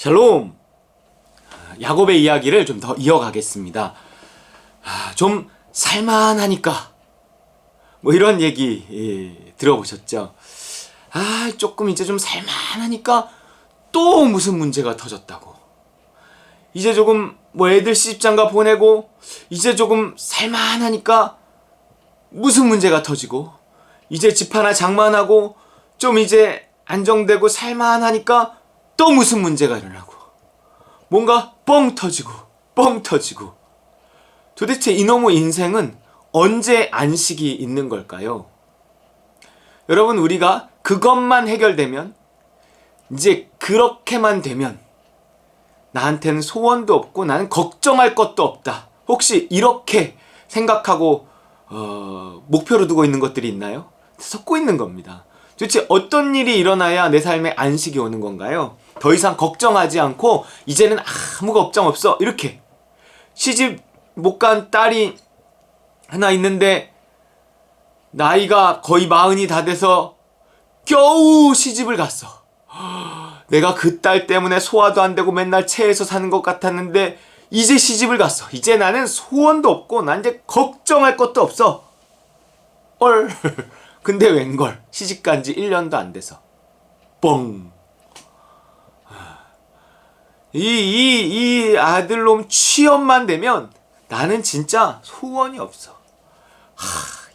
샬롬! 야곱의 이야기를 좀 더 이어가겠습니다. 좀 살만하니까 뭐 이런 얘기 들어보셨죠? 조금 이제 좀 살만하니까 또 무슨 문제가 터졌다고. 이제 조금 뭐 애들 시집장가 보내고 이제 조금 살만하니까 무슨 문제가 터지고, 이제 집 하나 장만하고 좀 이제 안정되고 살만하니까 또 무슨 문제가 일어나고, 뭔가 뻥 터지고 뻥 터지고. 도대체 이놈의 인생은 언제 안식이 있는 걸까요? 여러분, 우리가 그것만 해결되면, 이제 그렇게만 되면 나한테는 소원도 없고 나는 걱정할 것도 없다, 혹시 이렇게 생각하고 목표로 두고 있는 것들이 있나요? 섞고 있는 겁니다. 도대체 어떤 일이 일어나야 내 삶에 안식이 오는 건가요? 더 이상 걱정하지 않고 이제는 아무 걱정 없어, 이렇게. 시집 못 간 딸이 하나 있는데 나이가 거의 40이 다 돼서 겨우 시집을 갔어. 내가 그 딸 때문에 소화도 안 되고 맨날 체해서 사는 것 같았는데 이제 시집을 갔어. 이제 나는 소원도 없고 난 이제 걱정할 것도 없어. 근데 웬걸, 시집 간 지 1년도 안 돼서 뻥. 이 아들놈 취업만 되면 나는 진짜 소원이 없어.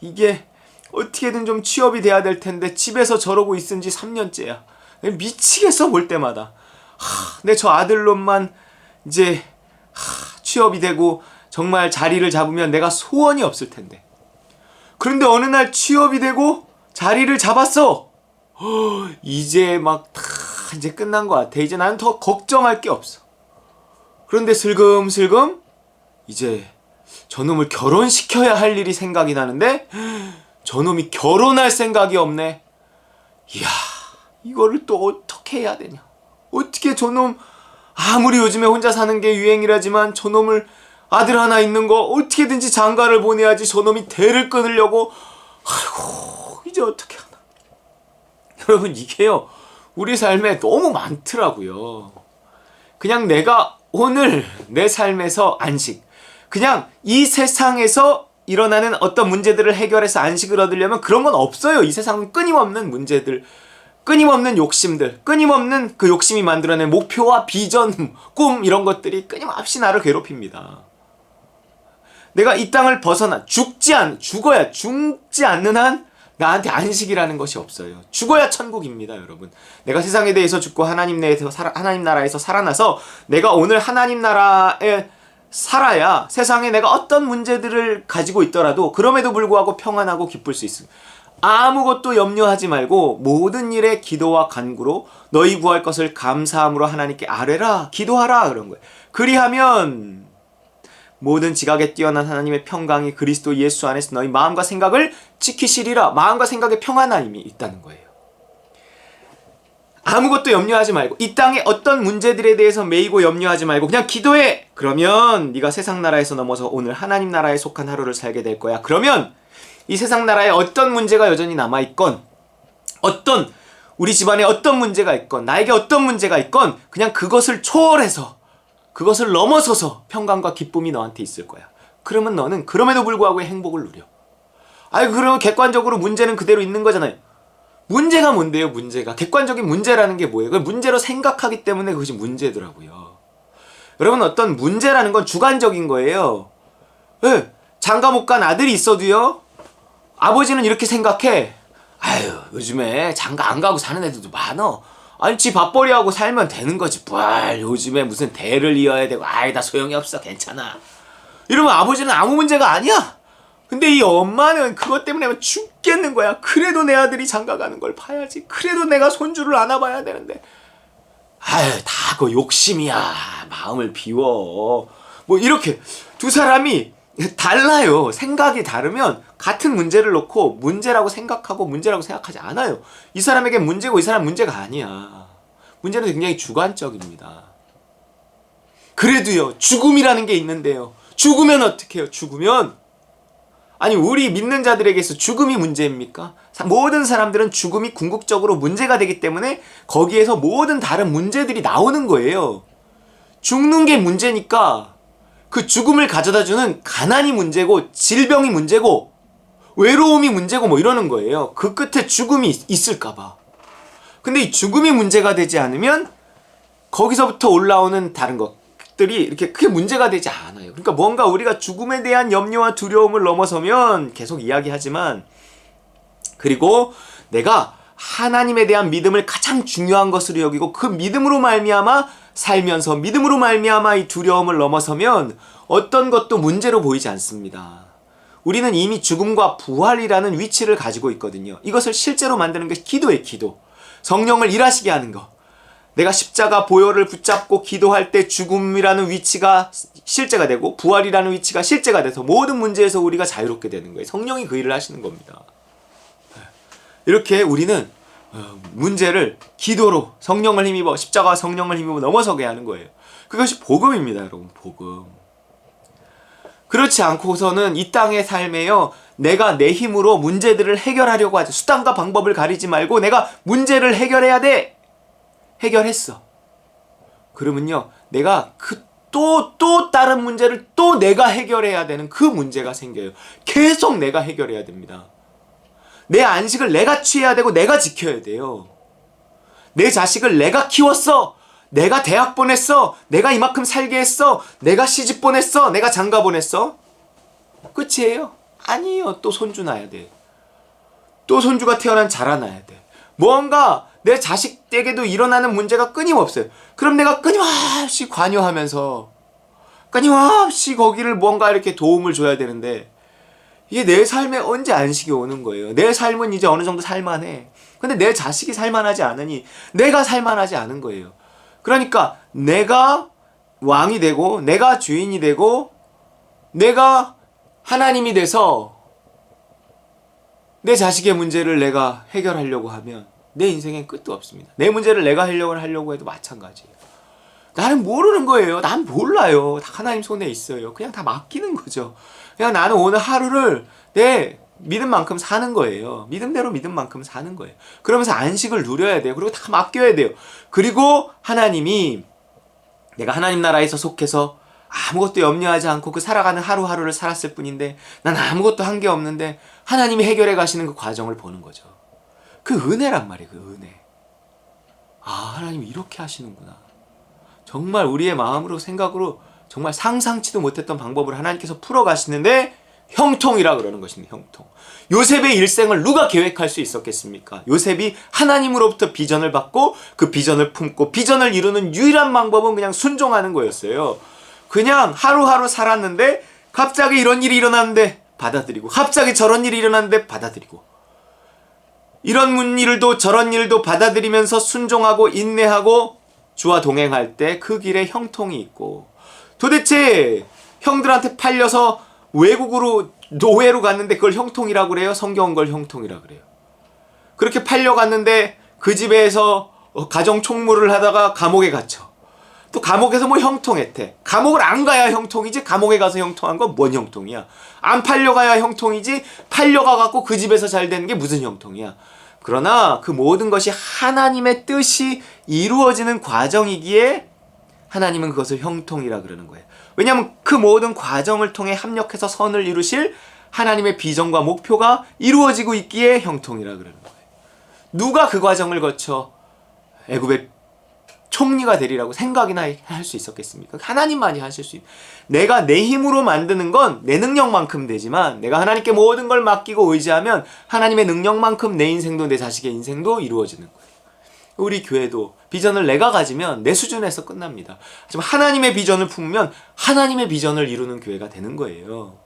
이게 어떻게든 좀 취업이 돼야 될 텐데 집에서 저러고 있은 지 3년째야. 미치겠어, 볼 때마다. 내 저 아들놈만 이제 취업이 되고 정말 자리를 잡으면 내가 소원이 없을 텐데. 그런데 어느 날 취업이 되고 자리를 잡았어. 이제 막 다 이제 끝난 것 같아. 이제 나는 더 걱정할 게 없어. 그런데 슬금슬금 이제 저놈을 결혼시켜야 할 일이 생각이 나는데 저놈이 결혼할 생각이 없네. 이야, 이거를 또 어떻게 해야 되냐. 어떻게 저놈, 아무리 요즘에 혼자 사는 게 유행이라지만 저놈을, 아들 하나 있는 거 어떻게든지 장가를 보내야지 저놈이 대를 끊으려고. 아이고, 이제 어떻게 하나. 여러분, 이게요, 우리 삶에 너무 많더라고요. 그냥 내가 오늘 내 삶에서 안식, 그냥 이 세상에서 일어나는 어떤 문제들을 해결해서 안식을 얻으려면 그런 건 없어요. 이 세상은 끊임없는 문제들, 끊임없는 욕심들, 끊임없는 그 욕심이 만들어낸 목표와 비전, 꿈, 이런 것들이 끊임없이 나를 괴롭힙니다. 내가 이 땅을 벗어나 죽지 않는 한 나한테 안식이라는 것이 없어요. 죽어야 천국입니다, 여러분. 내가 세상에 대해서 죽고 하나님 나라에서 살아나서 내가 오늘 하나님 나라에 살아야 세상에 내가 어떤 문제들을 가지고 있더라도 그럼에도 불구하고 평안하고 기쁠 수 있습니다. 아무것도 염려하지 말고 모든 일에 기도와 간구로 너희 구할 것을 감사함으로 하나님께 아뢰라, 기도하라, 그런 거예요. 그리하면 모든 지각에 뛰어난 하나님의 평강이 그리스도 예수 안에서 너희 마음과 생각을 지키시리라. 마음과 생각에 평안함이 있다는 거예요. 아무것도 염려하지 말고, 이 땅의 어떤 문제들에 대해서 매이고 염려하지 말고 그냥 기도해. 그러면 네가 세상 나라에서 넘어서 오늘 하나님 나라에 속한 하루를 살게 될 거야. 그러면 이 세상 나라에 어떤 문제가 여전히 남아있건, 우리 집안에 어떤 문제가 있건, 나에게 어떤 문제가 있건 그냥 그것을 초월해서, 그것을 넘어서서 평강과 기쁨이 너한테 있을 거야. 그러면 너는 그럼에도 불구하고 행복을 누려. 그러면 객관적으로 문제는 그대로 있는 거잖아요. 문제가 뭔데요, 문제가? 객관적인 문제라는 게 뭐예요? 그걸 문제로 생각하기 때문에 그것이 문제더라고요. 여러분, 어떤 문제라는 건 주관적인 거예요. 장가 못 간 아들이 있어도요, 아버지는 이렇게 생각해. 요즘에 장가 안 가고 사는 애들도 많어. 지 밥벌이하고 살면 되는 거지. 요즘에 무슨 대를 이어야 되고, 나 소용이 없어, 괜찮아. 이러면 아버지는 아무 문제가 아니야. 근데 이 엄마는 그것 때문에 죽겠는 거야. 그래도 내 아들이 장가 가는 걸 봐야지. 그래도 내가 손주를 안아봐야 되는데. 다 그 욕심이야. 마음을 비워. 뭐 이렇게 두 사람이 달라요. 생각이 다르면 같은 문제를 놓고 문제라고 생각하고 문제라고 생각하지 않아요. 이 사람에게 문제고 이 사람 문제가 아니야. 문제는 굉장히 주관적입니다. 그래도요, 죽음이라는 게 있는데요. 죽으면 어떻게 해요? 죽으면 아니 우리 믿는 자들에게서 죽음이 문제입니까? 모든 사람들은 죽음이 궁극적으로 문제가 되기 때문에 거기에서 모든 다른 문제들이 나오는 거예요. 죽는 게 문제니까 그 죽음을 가져다주는 가난이 문제고 질병이 문제고 외로움이 문제고 뭐 이러는 거예요. 그 끝에 죽음이 있을까봐. 근데 이 죽음이 문제가 되지 않으면 거기서부터 올라오는 다른 것들이 이렇게 크게 문제가 되지 않아요. 그러니까 뭔가 우리가 죽음에 대한 염려와 두려움을 넘어서면 계속 이야기하지만 그리고 내가 하나님에 대한 믿음을 가장 중요한 것으로 여기고 그 믿음으로 말미암아 살면서 믿음으로 말미암아 이 두려움을 넘어서면 어떤 것도 문제로 보이지 않습니다. 우리는 이미 죽음과 부활이라는 위치를 가지고 있거든요. 이것을 실제로 만드는 게 기도예요. 기도. 성령을 일하시게 하는 거. 내가 십자가 보혈을 붙잡고 기도할 때 죽음이라는 위치가 실제가 되고 부활이라는 위치가 실제가 돼서 모든 문제에서 우리가 자유롭게 되는 거예요. 성령이 그 일을 하시는 겁니다. 이렇게 우리는 문제를 기도로 성령을 힘입어 십자가와 성령을 힘입어 넘어서게 하는 거예요. 그것이 복음입니다. 여러분. 복음. 그렇지 않고서는 이 땅의 삶에요. 내가 내 힘으로 문제들을 해결하려고 하죠. 수단과 방법을 가리지 말고 내가 문제를 해결해야 돼. 해결했어. 그러면요. 내가 또 다른 문제를 또 내가 해결해야 되는 그 문제가 생겨요. 계속 내가 해결해야 됩니다. 내 안식을 내가 취해야 되고 내가 지켜야 돼요. 내 자식을 내가 키웠어. 내가 대학 보냈어. 내가 이만큼 살게 했어. 내가 시집 보냈어. 내가 장가 보냈어. 끝이에요? 아니에요. 또 손주 낳아야 돼. 또 손주가 태어난 자라나야 돼. 뭔가 내 자식에게도 일어나는 문제가 끊임없어요. 그럼 내가 끊임없이 관여하면서 끊임없이 거기를 뭔가 이렇게 도움을 줘야 되는데 이게 내 삶에 언제 안식이 오는 거예요. 내 삶은 이제 어느 정도 살만해. 근데 내 자식이 살만하지 않으니 내가 살만하지 않은 거예요. 그러니까 내가 왕이 되고 내가 주인이 되고 내가 하나님이 돼서 내 자식의 문제를 내가 해결하려고 하면 내 인생엔 끝도 없습니다. 내 문제를 내가 하려고 해도 마찬가지예요. 나는 모르는 거예요. 난 몰라요. 다 하나님 손에 있어요. 그냥 다 맡기는 거죠. 그냥 나는 오늘 하루를 내 믿음 만큼 사는 거예요. 믿음대로 믿음 만큼 사는 거예요. 그러면서 안식을 누려야 돼요. 그리고 다 맡겨야 돼요. 그리고 하나님이 내가 하나님 나라에서 속해서 아무것도 염려하지 않고 그 살아가는 하루하루를 살았을 뿐인데 난 아무것도 한 게 없는데 하나님이 해결해 가시는 그 과정을 보는 거죠. 그 은혜란 말이에요. 그 은혜. 아, 하나님이 이렇게 하시는구나. 정말 우리의 마음으로 생각으로 정말 상상치도 못했던 방법을 하나님께서 풀어가시는데 형통이라 그러는 것입니다. 형통. 요셉의 일생을 누가 계획할 수 있었겠습니까? 요셉이 하나님으로부터 비전을 받고 그 비전을 품고 비전을 이루는 유일한 방법은 그냥 순종하는 거였어요. 그냥 하루하루 살았는데 갑자기 이런 일이 일어났는데 받아들이고 갑자기 저런 일이 일어났는데 받아들이고 이런 일도 저런 일도 받아들이면서 순종하고 인내하고 주와 동행할 때 그 길에 형통이 있고 도대체 형들한테 팔려서 외국으로 노예로 갔는데 그걸 형통이라고 그래요? 성경은 그걸 형통이라고 그래요. 그렇게 팔려갔는데 그 집에서 가정 총무를 하다가 감옥에 갇혀. 또 감옥에서 뭐 형통했대. 감옥을 안 가야 형통이지 감옥에 가서 형통한 건 뭔 형통이야. 안 팔려가야 형통이지 팔려가갖고 그 집에서 잘 되는 게 무슨 형통이야. 그러나 그 모든 것이 하나님의 뜻이 이루어지는 과정이기에 하나님은 그것을 형통이라 그러는 거예요. 왜냐하면 그 모든 과정을 통해 합력해서 선을 이루실 하나님의 비전과 목표가 이루어지고 있기에 형통이라 그러는 거예요. 누가 그 과정을 거쳐 애굽의 총리가 되리라고 생각이나 할 수 있었겠습니까? 하나님만이 하실 수 있어요. 내가 내 힘으로 만드는 건 내 능력만큼 되지만 내가 하나님께 모든 걸 맡기고 의지하면 하나님의 능력만큼 내 인생도 내 자식의 인생도 이루어지는 거예요. 우리 교회도 비전을 내가 가지면 내 수준에서 끝납니다. 하지만 하나님의 비전을 품으면 하나님의 비전을 이루는 교회가 되는 거예요.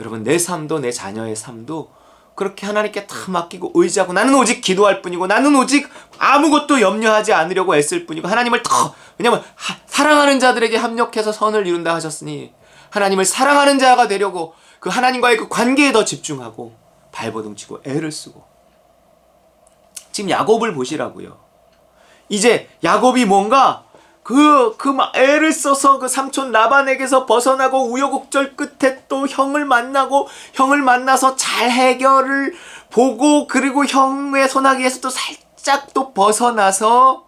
여러분 내 삶도 내 자녀의 삶도 그렇게 하나님께 다 맡기고 의지하고 나는 오직 기도할 뿐이고 나는 오직 아무것도 염려하지 않으려고 애쓸 뿐이고 하나님을 더 왜냐하면 사랑하는 자들에게 합력해서 선을 이룬다 하셨으니 하나님을 사랑하는 자가 되려고 그 하나님과의 그 관계에 더 집중하고 발버둥 치고 애를 쓰고 지금 야곱을 보시라고요. 이제 야곱이 뭔가 애를 써서 그 삼촌 라반에게서 벗어나고 우여곡절 끝에 또 형을 만나서 잘 해결을 보고, 그리고 형의 소나기에서 또 살짝 또 벗어나서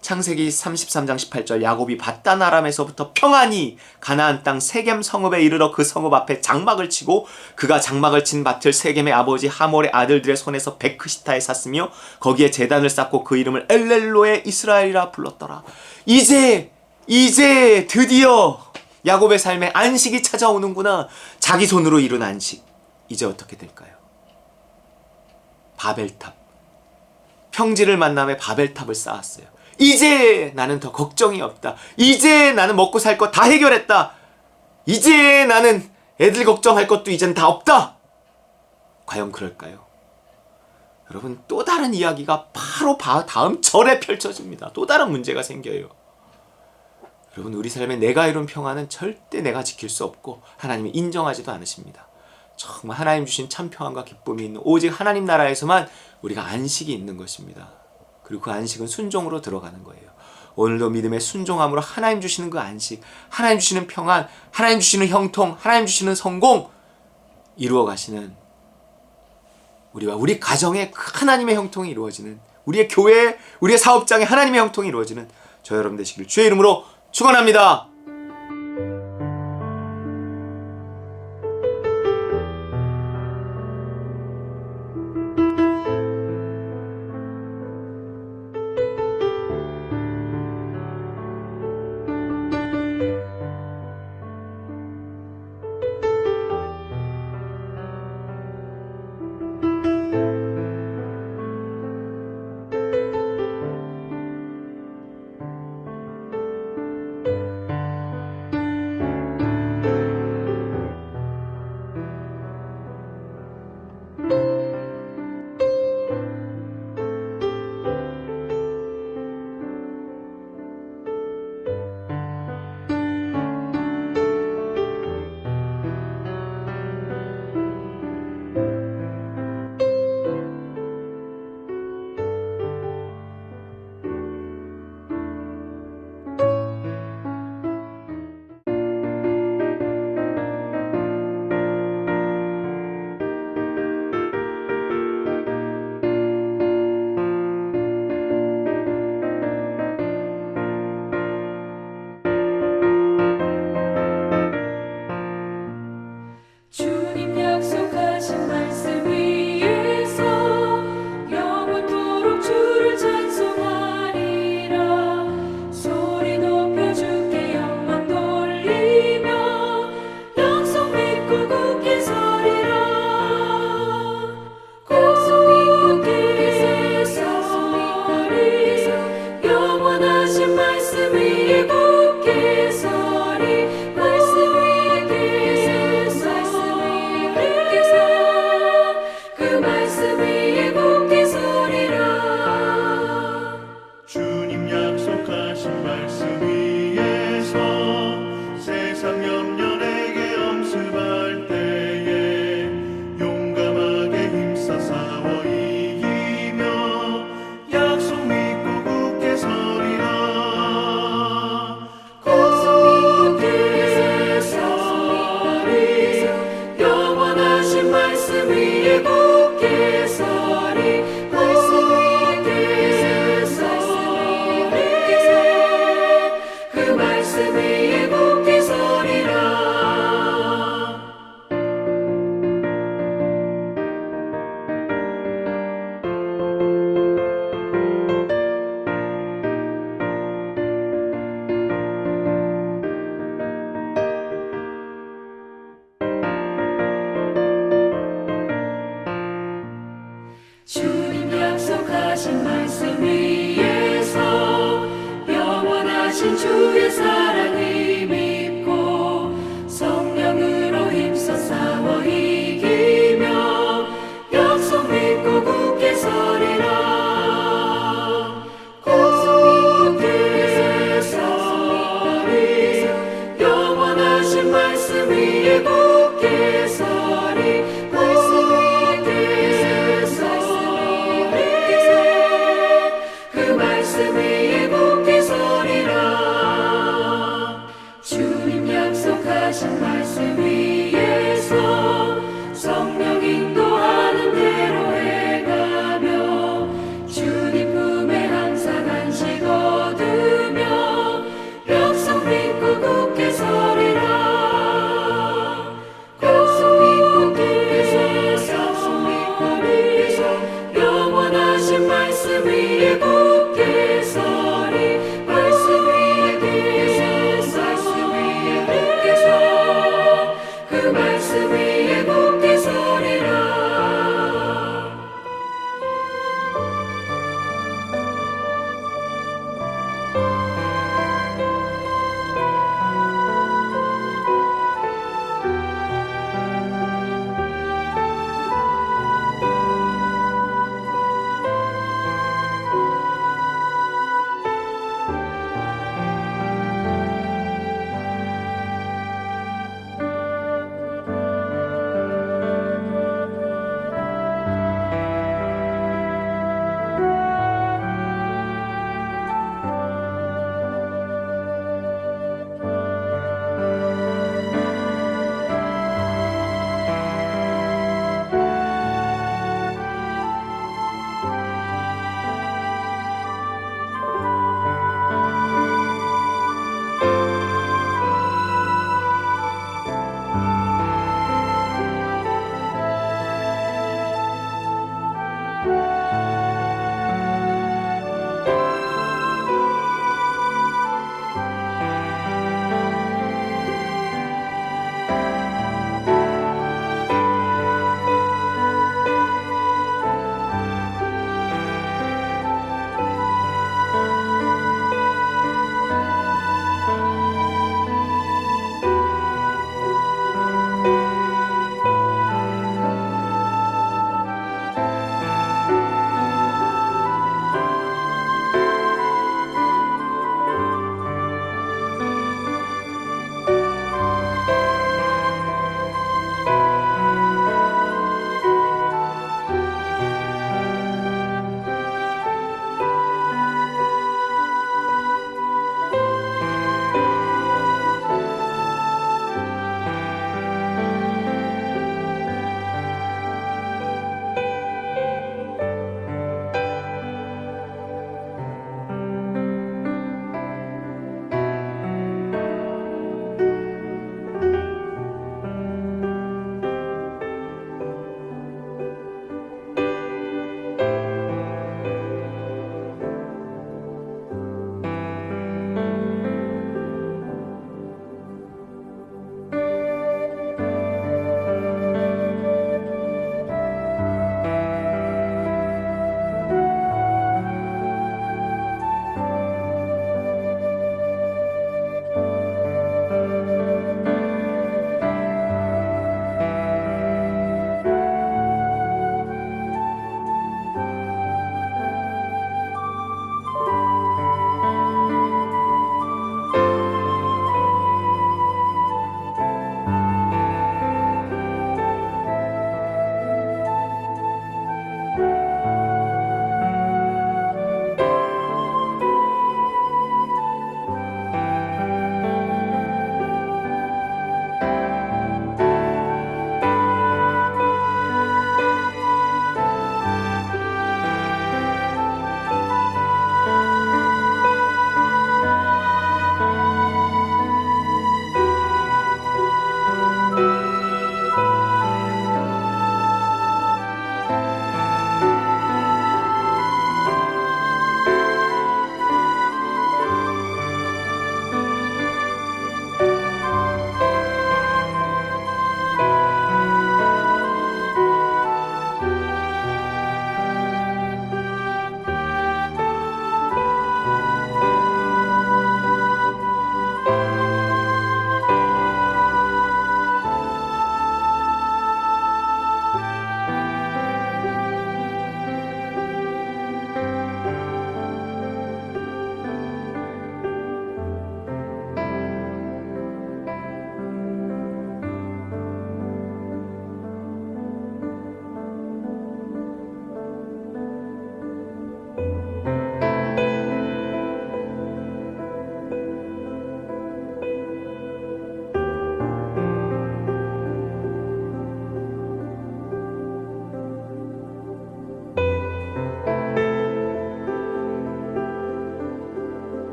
창세기 33장 18절 야곱이 밧단 아람에서부터 평안히 가나안 땅 세겜 성읍에 이르러 그 성읍 앞에 장막을 치고 그가 장막을 친 밭을 세겜의 아버지 하몰의 아들들의 손에서 베크시타에 샀으며 거기에 제단을 쌓고 그 이름을 엘렐로의 이스라엘이라 불렀더라. 이제 드디어 야곱의 삶에 안식이 찾아오는구나. 자기 손으로 이룬 안식. 이제 어떻게 될까요? 바벨탑. 평지를 만남에 바벨탑을 쌓았어요. 이제 나는 더 걱정이 없다. 이제 나는 먹고 살 거 다 해결했다. 이제 나는 애들 걱정할 것도 이젠 다 없다. 과연 그럴까요? 여러분, 또 다른 이야기가 바로 다음 절에 펼쳐집니다. 또 다른 문제가 생겨요. 여러분, 우리 삶에 내가 이룬 평안은 절대 내가 지킬 수 없고 하나님이 인정하지도 않으십니다. 정말 하나님 주신 참 평안과 기쁨이 있는 오직 하나님 나라에서만 우리가 안식이 있는 것입니다. 그리고 그 안식은 순종으로 들어가는 거예요. 오늘도 믿음의 순종함으로 하나님 주시는 그 안식, 하나님 주시는 평안, 하나님 주시는 형통, 하나님 주시는 성공 이루어 가시는 우리와 우리 가정에 하나님의 형통이 이루어지는, 우리의 교회에, 우리의 사업장에 하나님의 형통이 이루어지는 저 여러분 되시길 주의 이름으로 축원합니다. 주의 사랑을 믿고 성령으로 힘써 싸워 이기며 약속 믿고 굳게 서리라. 굳게 서리 영원하신 말씀 위에 굳게 서리. 굳게 서리 영원하신 말씀 위에